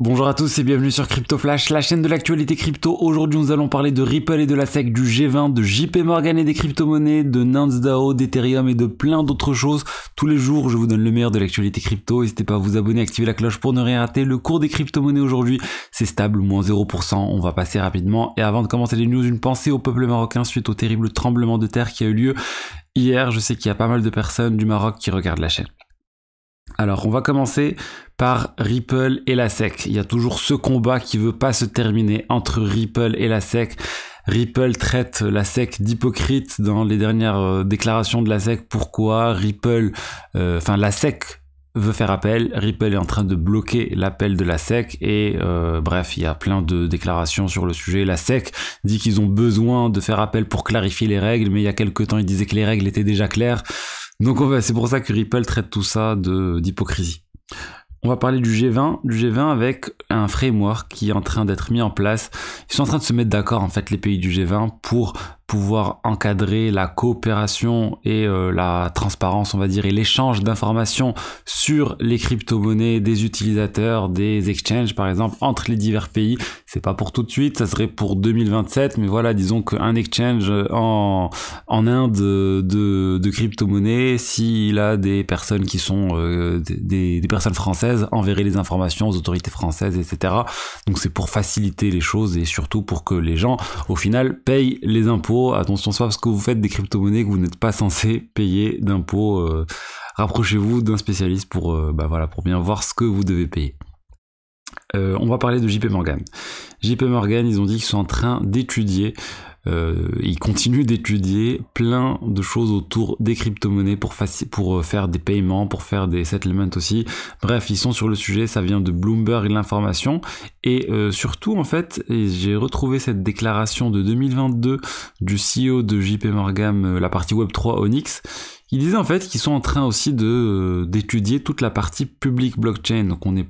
Bonjour à tous et bienvenue sur Crypto Flash, la chaîne de l'actualité crypto. Aujourd'hui nous allons parler de Ripple et de la SEC, du G20, de JP Morgan et des crypto-monnaies, de Nance DAO, d'Ethereum et de plein d'autres choses. Tous les jours je vous donne le meilleur de l'actualité crypto. N'hésitez pas à vous abonner, activer la cloche pour ne rien rater. Le cours des crypto-monnaies aujourd'hui c'est stable, moins 0%, on va passer rapidement. Et avant de commencer les news, une pensée au peuple marocain suite au terrible tremblement de terre qui a eu lieu hier. Je sais qu'il y a pas mal de personnes du Maroc qui regardent la chaîne. Alors on va commencer par Ripple et la SEC. Il y a toujours ce combat qui veut pas se terminer entre Ripple et la SEC. Ripple traite la SEC d'hypocrite dans les dernières déclarations de la SEC. Pourquoi la SEC veut faire appel, Ripple est en train de bloquer l'appel de la SEC et bref, il y a plein de déclarations sur le sujet. La SEC dit qu'ils ont besoin de faire appel pour clarifier les règles, mais il y a quelques temps ils disaient que les règles étaient déjà claires. Donc c'est pour ça que Ripple traite tout ça d'hypocrisie. On va parler du G20 avec un framework qui est en train d'être mis en place. Ils sont en train de se mettre d'accord en fait les pays du G20 pour pouvoir encadrer la coopération et la transparence, on va dire, et l'échange d'informations sur les crypto-monnaies des utilisateurs, des exchanges par exemple, entre les divers pays. C'est pas pour tout de suite, ça serait pour 2027, mais voilà, disons qu'un exchange en Inde de crypto-monnaies, s'il a des personnes qui sont des personnes françaises, enverrait les informations aux autorités françaises, etc. Donc c'est pour faciliter les choses et surtout pour que les gens, au final, payent les impôts. Attention, c'est pas parce que vous faites des crypto-monnaies que vous n'êtes pas censé payer d'impôts. Rapprochez-vous d'un spécialiste pour bien voir ce que vous devez payer. On va parler de JP Morgan. JP Morgan, ils ont dit qu'ils sont en train d'étudier, ils continuent d'étudier plein de choses autour des crypto-monnaies pour faire des paiements, pour faire des settlements aussi. Bref, ils sont sur le sujet, ça vient de Bloomberg l'information. Et surtout, en fait, j'ai retrouvé cette déclaration de 2022 du CEO de JP Morgan, la partie Web3 Onyx. Il disait en fait qu'ils sont en train aussi d'étudier toute la partie publique blockchain. Donc on n'est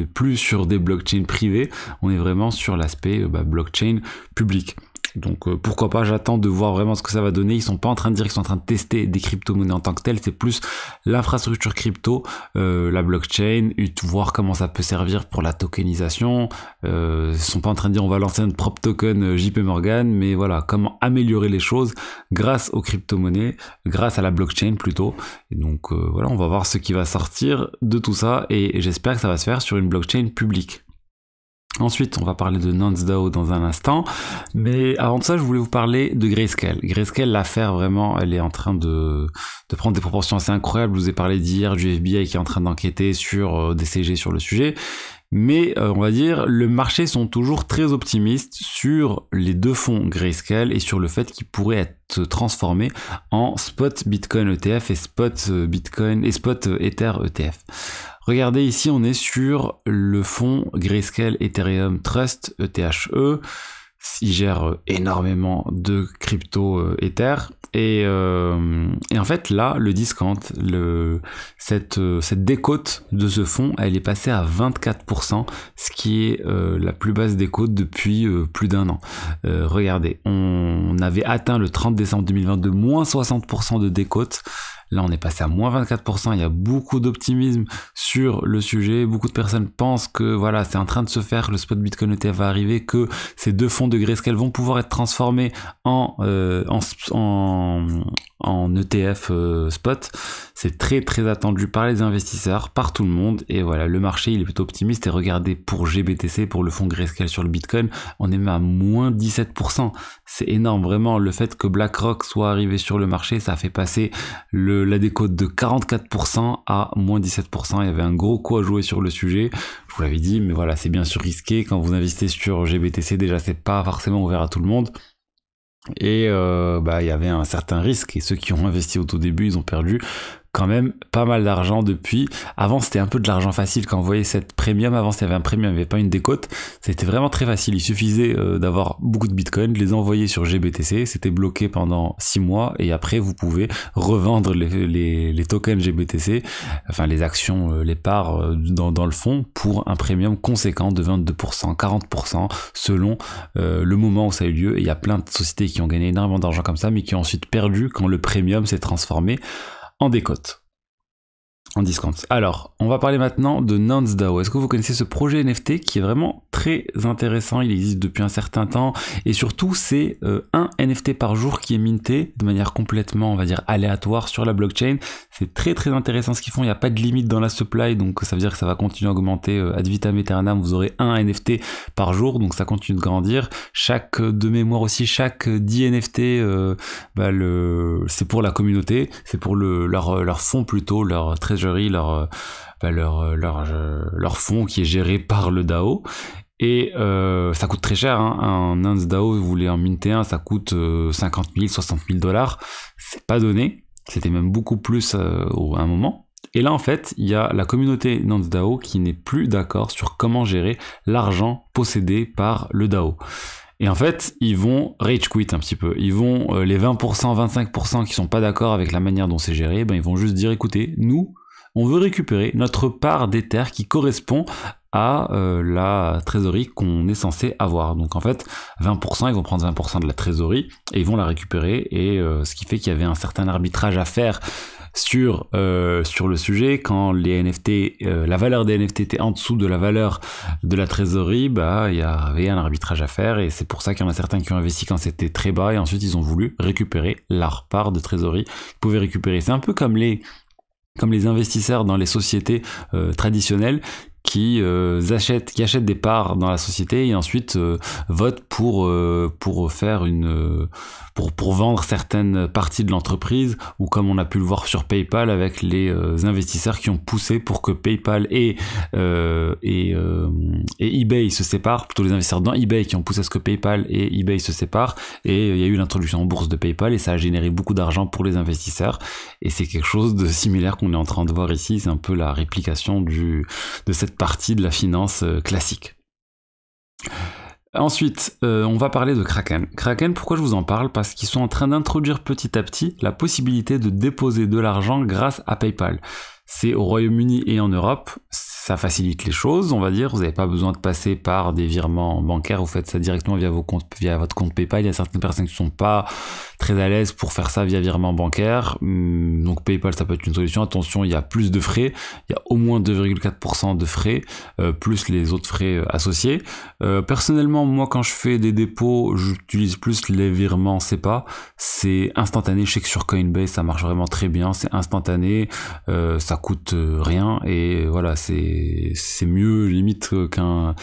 plus sur des blockchains privés, on est vraiment sur l'aspect blockchain public. Donc pourquoi pas, j'attends de voir vraiment ce que ça va donner. Ils sont pas en train de dire qu'ils sont en train de tester des crypto-monnaies en tant que telles, c'est plus l'infrastructure crypto, la blockchain, voir comment ça peut servir pour la tokenisation. Ils sont pas en train de dire on va lancer notre propre token JP Morgan, mais voilà, comment améliorer les choses grâce aux crypto-monnaies, grâce à la blockchain plutôt. Et donc voilà, on va voir ce qui va sortir de tout ça et j'espère que ça va se faire sur une blockchain publique. Ensuite, on va parler de Nance DAO dans un instant, mais avant de ça, je voulais vous parler de Grayscale. Grayscale, l'affaire vraiment, elle est en train de prendre des proportions assez incroyables. Je vous ai parlé d'hier du FBI qui est en train d'enquêter sur des CG sur le sujet. Mais on va dire, le marché sont toujours très optimistes sur les deux fonds Grayscale et sur le fait qu'ils pourraient être transformés en spot Bitcoin ETF et spot Bitcoin et spot Ether ETF. Regardez ici, on est sur le fonds Grayscale Ethereum Trust ETHE. Il gère énormément de crypto Ether et en fait là le discount, cette décote de ce fonds, elle est passée à 24%, ce qui est la plus basse décote depuis plus d'un an. Regardez, on avait atteint le 30 décembre 2022 moins 60% de décote. Là, on est passé à moins 24%. Il y a beaucoup d'optimisme sur le sujet. Beaucoup de personnes pensent que voilà, c'est en train de se faire, le spot Bitcoin ETF va arriver, que ces deux fonds de Grayscale vont pouvoir être transformés en ETF spot. C'est très très attendu par les investisseurs, par tout le monde. Et voilà, le marché, il est plutôt optimiste. Et regardez, pour GBTC, pour le fonds Grayscale sur le Bitcoin, on est même à moins 17%. C'est énorme, vraiment. Le fait que BlackRock soit arrivé sur le marché, ça a fait passer la décote de 44% à moins 17%. Il y avait un gros coup à jouer sur le sujet. Je vous l'avais dit, mais voilà, c'est bien sûr risqué. Quand vous investissez sur GBTC, déjà, c'est pas forcément ouvert à tout le monde. Et il y avait un certain risque. Et ceux qui ont investi au tout début, ils ont perdu quand même pas mal d'argent depuis. Avant, c'était un peu de l'argent facile. Quand vous voyez cette premium, avant, il y avait un premium, il n'y avait pas une décote. C'était vraiment très facile. Il suffisait d'avoir beaucoup de bitcoins, de les envoyer sur GBTC. C'était bloqué pendant 6 mois. Et après, vous pouvez revendre les tokens GBTC, enfin les actions, les parts dans le fonds pour un premium conséquent de 22%, 40% selon le moment où ça a eu lieu. Et il y a plein de sociétés qui ont gagné énormément d'argent comme ça, mais qui ont ensuite perdu quand le premium s'est transformé en décote. En discount. Alors, on va parler maintenant de Nance DAO. Est-ce que vous connaissez ce projet NFT qui est vraiment très intéressant? Il existe depuis un certain temps et surtout c'est un NFT par jour qui est minté de manière complètement, on va dire, aléatoire sur la blockchain. C'est très très intéressant ce qu'ils font. Il n'y a pas de limite dans la supply, donc ça veut dire que ça va continuer à augmenter ad vitam aeternam. Vous aurez un NFT par jour, donc ça continue de grandir. De mémoire aussi, chaque 10 NFT, c'est pour la communauté, c'est pour leur fonds plutôt, leur treasury, leur fonds qui est géré par le DAO. Et ça coûte très cher, hein. Un Nance DAO, vous voulez en minter un, ça coûte 50 000, 60 000 $. C'est pas donné, c'était même beaucoup plus à un moment. Et là en fait, il y a la communauté Nance DAO qui n'est plus d'accord sur comment gérer l'argent possédé par le DAO. Et en fait, ils vont rage quit un petit peu. Ils vont, les 20%, 25% qui sont pas d'accord avec la manière dont c'est géré, ils vont juste dire, écoutez, nous, on veut récupérer notre part des terres qui correspond à la trésorerie qu'on est censé avoir. Donc en fait, 20%, ils vont prendre 20% de la trésorerie et ils vont la récupérer. Et ce qui fait qu'il y avait un certain arbitrage à faire sur le sujet. Quand les NFT, la valeur des NFT était en dessous de la valeur de la trésorerie, il y avait un arbitrage à faire. Et c'est pour ça qu'il y en a certains qui ont investi quand c'était très bas et ensuite ils ont voulu récupérer leur part de trésorerie qu'ils pouvaient récupérer. C'est un peu comme les investisseurs dans les sociétés traditionnelles qui achètent des parts dans la société et ensuite votent pour vendre certaines parties de l'entreprise, ou comme on a pu le voir sur PayPal avec les investisseurs qui ont poussé pour que PayPal et eBay se séparent, plutôt les investisseurs dans eBay qui ont poussé à ce que PayPal et eBay se séparent, et il y a eu l'introduction en bourse de PayPal et ça a généré beaucoup d'argent pour les investisseurs, et c'est quelque chose de similaire qu'on est en train de voir ici. C'est un peu la réplication de cette partie de la finance classique. Ensuite, on va parler de Kraken. Kraken, pourquoi je vous en parle? Parce qu'ils sont en train d'introduire petit à petit la possibilité de déposer de l'argent grâce à PayPal. C'est au Royaume-Uni et en Europe, ça facilite les choses, on va dire. Vous n'avez pas besoin de passer par des virements bancaires, vous faites ça directement via votre compte PayPal. Il y a certaines personnes qui ne sont pas très à l'aise pour faire ça via virement bancaire. Donc PayPal, ça peut être une solution. Attention, il y a plus de frais, il y a au moins 2,4% de frais, plus les autres frais associés. Personnellement, moi, quand je fais des dépôts, j'utilise plus les virements SEPA. C'est instantané. Je sais que sur Coinbase, ça marche vraiment très bien. C'est instantané, ça coûte rien, et voilà, c'est mieux limite qu'un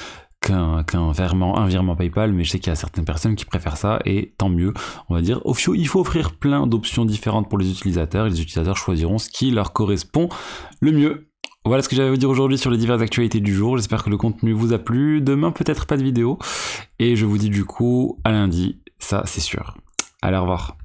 virement PayPal, mais je sais qu'il y a certaines personnes qui préfèrent ça, et tant mieux, on va dire. Il faut offrir plein d'options différentes pour les utilisateurs, et les utilisateurs choisiront ce qui leur correspond le mieux. Voilà ce que j'avais à vous dire aujourd'hui sur les diverses actualités du jour. J'espère que le contenu vous a plu. Demain, peut-être pas de vidéo, et je vous dis du coup à lundi, ça c'est sûr. Allez, au revoir.